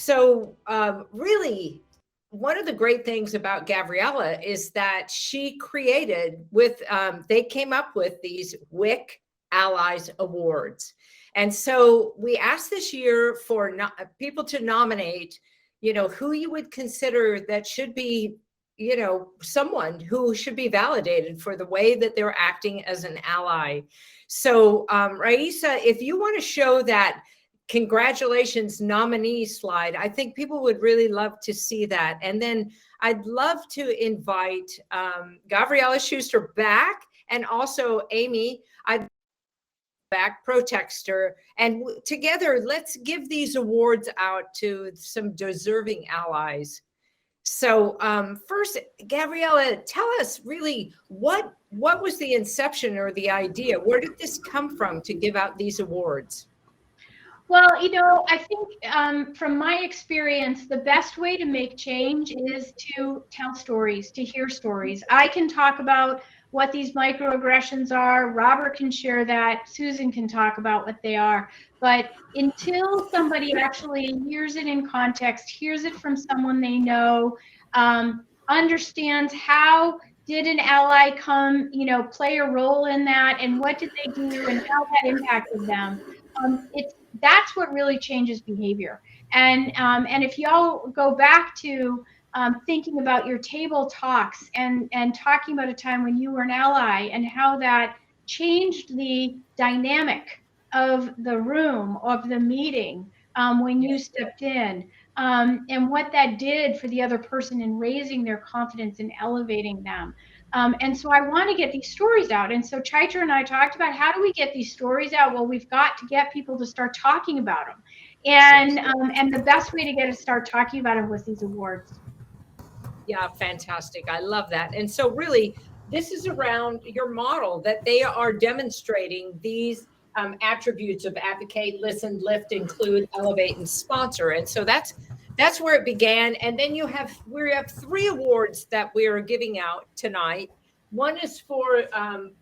So really, one of the great things about Gabriella is that she created they came up with these WIC Allies Awards. And so we asked this year for people to nominate, who you would consider that should be, someone who should be validated for the way that they're acting as an ally. So Raisa, if you want to show that congratulations nominee slide, I think people would really love to see that. And then I'd love to invite Gabriella Schuster back, and also Amy, back, Protexter, and together let's give these awards out to some deserving allies. So first, Gabriella, tell us really what was the inception or the idea? Where did this come from to give out these awards? Well, I think from my experience, the best way to make change is to tell stories, to hear stories. I can talk about what these microaggressions are. Robert can share that. Susan can talk about what they are. But until somebody actually hears it in context, hears it from someone they know, understands how did an ally come, play a role in that, and what did they do and how that impacted them, that's what really changes behavior. And if y'all go back to thinking about your table talks and talking about a time when you were an ally and how that changed the dynamic of the room, of the meeting, when you stepped in, and what that did for the other person in raising their confidence and elevating them. And so I want to get these stories out. And so Chaitra and I talked about, how do we get these stories out? Well, we've got to get people to start talking about them. And the best way to get to start talking about them was these awards. Yeah, fantastic. I love that. And so really, this is around your model that they are demonstrating these attributes of advocate, listen, lift, include, elevate, and sponsor. And so that's where it began. And then we have 3 awards that we are giving out tonight. One is for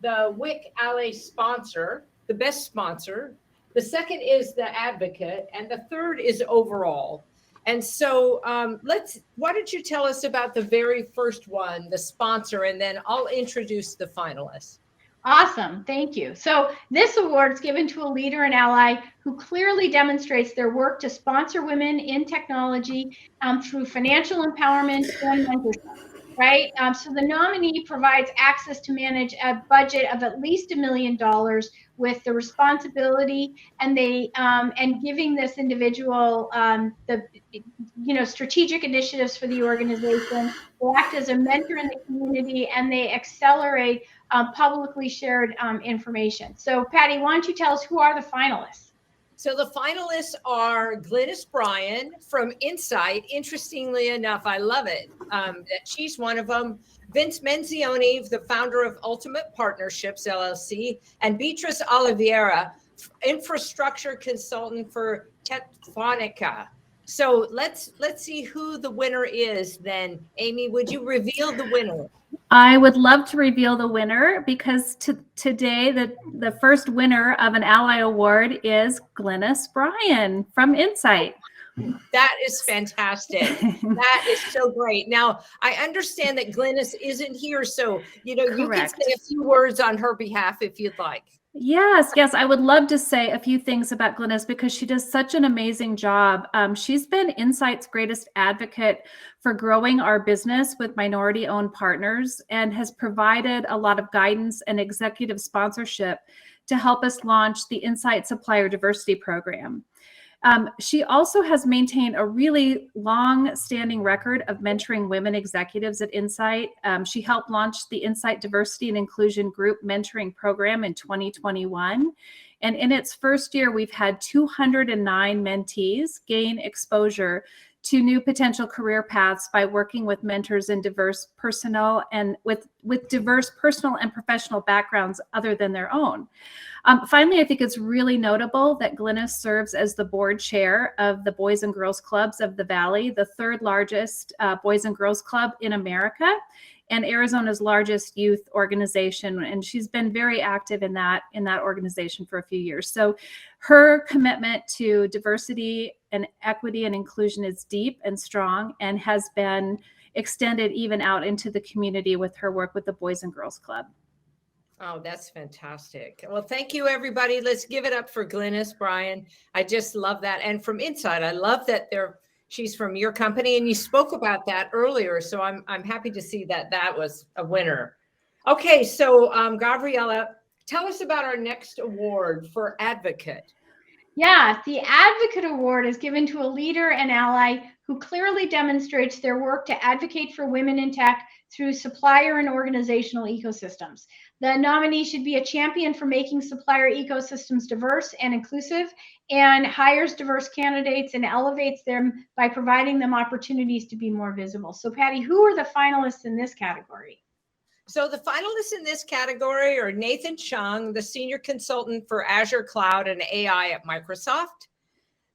the WIC Ally sponsor, the best sponsor. The second is the advocate, and the third is overall. And so why don't you tell us about the very first one, the sponsor, and then I'll introduce the finalists. Awesome. Thank you. So this award is given to a leader and ally who clearly demonstrates their work to sponsor women in technology through financial empowerment and mentorship, right? So the nominee provides access to manage a budget of at least $1 million with the responsibility and giving this individual the strategic initiatives for the organization. They act as a mentor in the community, and they accelerate publicly shared information. So Patty, why don't you tell us who are the finalists? So the finalists are Glynis Bryan from Insight. Interestingly enough, I love it that she's one of them. Vince Menzione, the founder of Ultimate Partnerships, LLC, and Beatrice Oliveira, infrastructure consultant for Telefonica. So let's see who the winner is then. Amy, would you reveal the winner? I would love to reveal the winner, because today the first winner of an Ally Award is Glynis Bryan from Insight. That is fantastic. That is so great. Now, I understand that Glynis isn't here, so you can say a few words on her behalf if you'd like. Yes, I would love to say a few things about Glynis, because she does such an amazing job. She's been Insight's greatest advocate for growing our business with minority-owned partners, and has provided a lot of guidance and executive sponsorship to help us launch the Insight Supplier Diversity Program. She also has maintained a really long-standing record of mentoring women executives at Insight. She helped launch the Insight Diversity and Inclusion Group Mentoring Program in 2021. And in its first year, we've had 209 mentees gain exposure to new potential career paths by working with mentors in diverse personal and with diverse personal and professional backgrounds other than their own. Finally, I think it's really notable that Glynis serves as the board chair of the Boys and Girls Clubs of the Valley, the third largest Boys and Girls Club in America, and Arizona's largest youth organization. And she's been very active in that organization for a few years. So her commitment to diversity and equity and inclusion is deep and strong, and has been extended even out into the community with her work with the Boys and Girls Club. Oh, that's fantastic. Well, thank you, everybody. Let's give it up for Glynis, Brian. I just love that. And from inside, I love that she's from your company, and you spoke about that earlier. So I'm happy to see that was a winner. Okay, so Gabriella, tell us about our next award for Advocate. Yeah, the Advocate Award is given to a leader and ally who clearly demonstrates their work to advocate for women in tech through supplier and organizational ecosystems. The nominee should be a champion for making supplier ecosystems diverse and inclusive, and hires diverse candidates and elevates them by providing them opportunities to be more visible. So Patty, who are the finalists in this category? So the finalists in this category are Nathan Chung, the senior consultant for Azure Cloud and AI at Microsoft.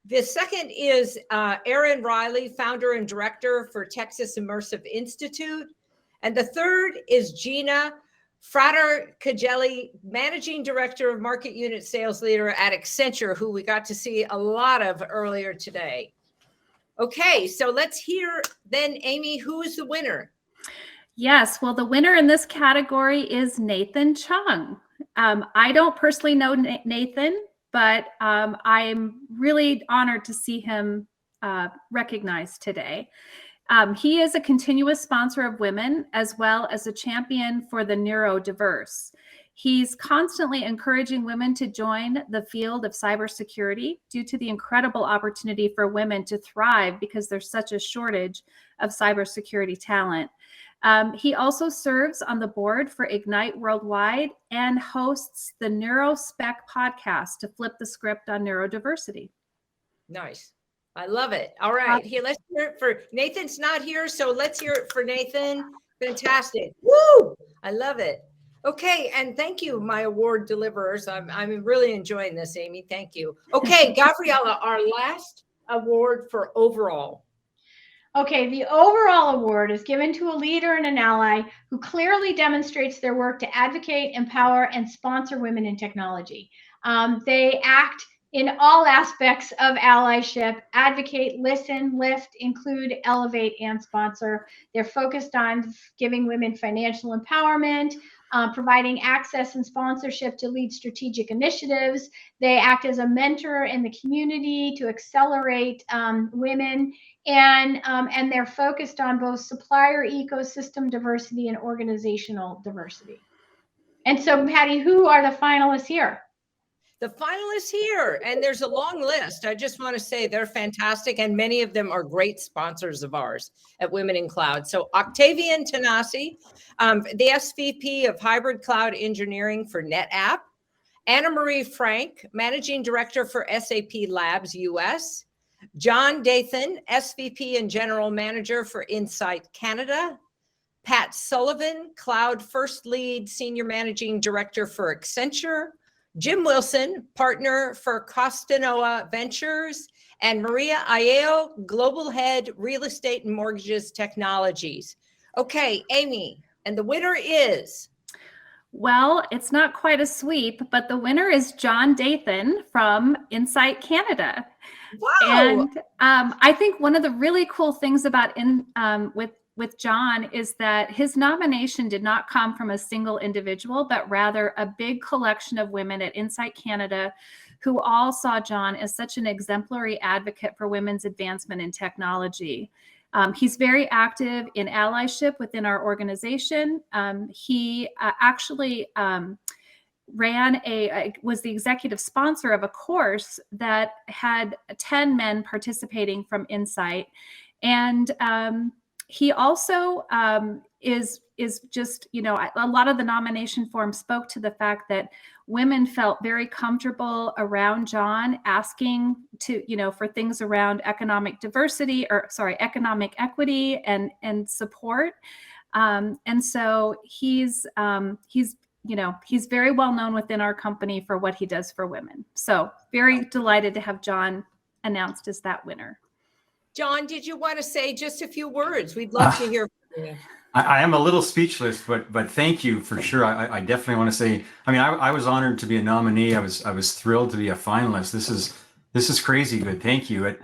The second is Erin Riley, founder and director for Texas Immersive Institute. And the third is Gina Frater-Kajelli, managing director of market unit sales leader at Accenture, who we got to see a lot of earlier today. Okay, so let's hear then, Amy, who is the winner? Yes, well, the winner in this category is Nathan Chung. I don't personally know Nathan, but I'm really honored to see him recognized today. He is a continuous sponsor of women, as well as a champion for the neurodiverse. He's constantly encouraging women to join the field of cybersecurity due to the incredible opportunity for women to thrive because there's such a shortage of cybersecurity talent. He also serves on the board for Ignite Worldwide and hosts the NeuroSpec podcast to flip the script on neurodiversity. Nice. I love it. All right. Here, let's hear it for Nathan's not here, so let's hear it for Nathan. Fantastic. Woo! I love it. Okay, and thank you, my award deliverers. I'm really enjoying this, Amy. Thank you. Okay, Gabriella, our last award for overall. Okay, the overall award is given to a leader and an ally who clearly demonstrates their work to advocate, empower, and sponsor women in technology. They act in all aspects of allyship: advocate, listen, lift, include, elevate, and sponsor. They're focused on giving women financial empowerment, providing access and sponsorship to lead strategic initiatives. They act as a mentor in the community to accelerate women, and they're focused on both supplier ecosystem diversity and organizational diversity. And so, Patty, who are the finalists here? The finalists here, and there's a long list. I just want to say they're fantastic, and many of them are great sponsors of ours at Women in Cloud. So Octavian Tanasi, the SVP of Hybrid Cloud Engineering for NetApp. Anna Marie Frank, Managing Director for SAP Labs US. John Dathan, SVP and General Manager for Insight Canada. Pat Sullivan, Cloud First Lead, Senior Managing Director for Accenture. Jim Wilson, partner for Costanoa Ventures, and Maria Aiello, Global Head, Real Estate and Mortgages Technologies. Okay, Amy, and the winner is? Well, it's not quite a sweep, but the winner is John Dathan from Insight Canada. Wow. And I think one of the really cool things about with John is that his nomination did not come from a single individual, but rather a big collection of women at Insight Canada who all saw John as such an exemplary advocate for women's advancement in technology. He's very active in allyship within our organization. He actually was the executive sponsor of a course that had 10 men participating from Insight. And he also is just, a lot of the nomination form spoke to the fact that women felt very comfortable around John asking for things around economic equity and support. And so he's you know, he's very well known within our company for what he does for women. So very delighted to have John announced as that winner. John, did you want to say just a few words? We'd love to hear from you. I am a little speechless, but thank you for sure. I definitely want to say, I mean, I was honored to be a nominee. I was thrilled to be a finalist. This is crazy good. Thank you.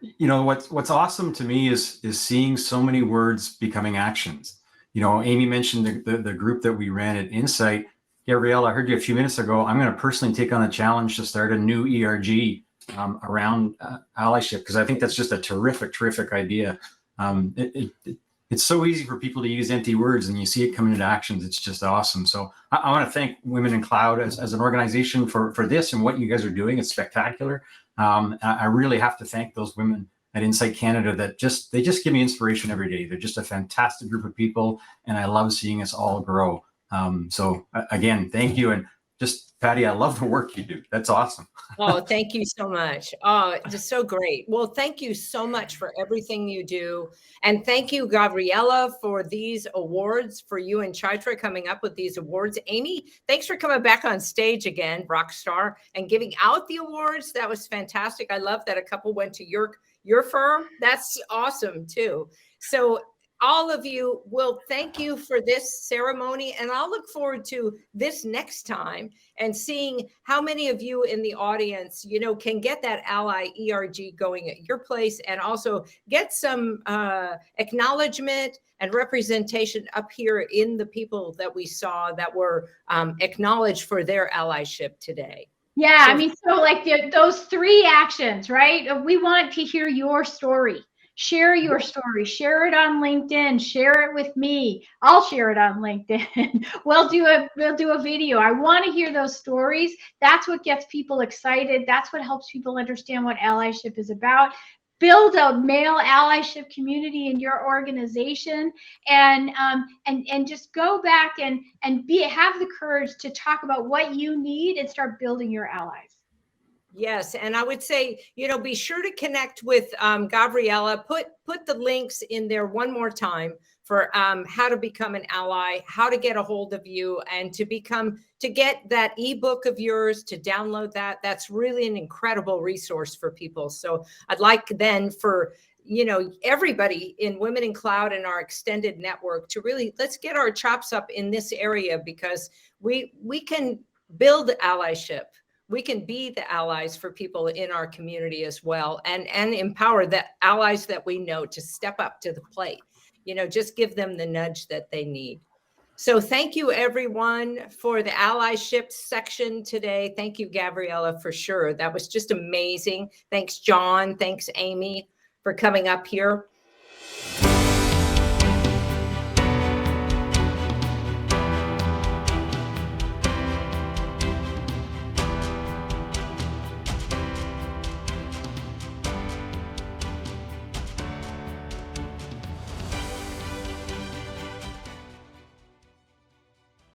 You know, what's awesome to me is seeing so many words becoming actions. You know, Amy mentioned the group that we ran at Insight. Gabrielle, I heard you a few minutes ago. I'm going to personally take on the challenge to start a new ERG around allyship, because I think that's just a terrific idea. It's so easy for people to use empty words, and you see it coming into actions. It's just awesome. So I want to thank Women in Cloud as an organization for this and what you guys are doing. It's spectacular. I really have to thank those women at Insight Canada that they just give me inspiration every day. They're just a fantastic group of people, and I love seeing us all grow. So again, thank you. And just, Patty, I love the work you do. That's awesome. Oh, thank you so much. Oh, just so great. Well, thank you so much for everything you do. And thank you, Gabriella, for these awards, for you and Chaitra coming up with these awards. Amy, thanks for coming back on stage again, rock star, and giving out the awards. That was fantastic. I love that a couple went to your firm. That's awesome too. So all of you will thank you for this ceremony, and I'll look forward to this next time and seeing how many of you in the audience, you know, can get that Ally ERG going at your place, and also get some acknowledgement and representation up here in the people that we saw that were acknowledged for their allyship today. Yeah, I mean, so like those 3 actions, right? We want to hear your story. Share your story, share it on LinkedIn, share it with me. I'll share it on LinkedIn. We'll do a video. I want to hear those stories. That's what gets people excited. That's what helps people understand what allyship is about. Build a male allyship community in your organization, and just go back and have the courage to talk about what you need and start building your allies. Yes, and I would say, you know, be sure to connect with Gabriella. Put the links in there one more time for how to become an ally, how to get a hold of you, and to get that ebook of yours, to download that. That's really an incredible resource for people. So I'd like then for, you know, everybody in Women in Cloud and our extended network to really, let's get our chops up in this area, because we can build allyship. We can be the allies for people in our community as well, and empower the allies that we know to step up to the plate. You know, just give them the nudge that they need. So thank you, everyone, for the allyship section today. Thank you, Gabriella, for sure. That was just amazing. Thanks, John. Thanks, Amy, for coming up here.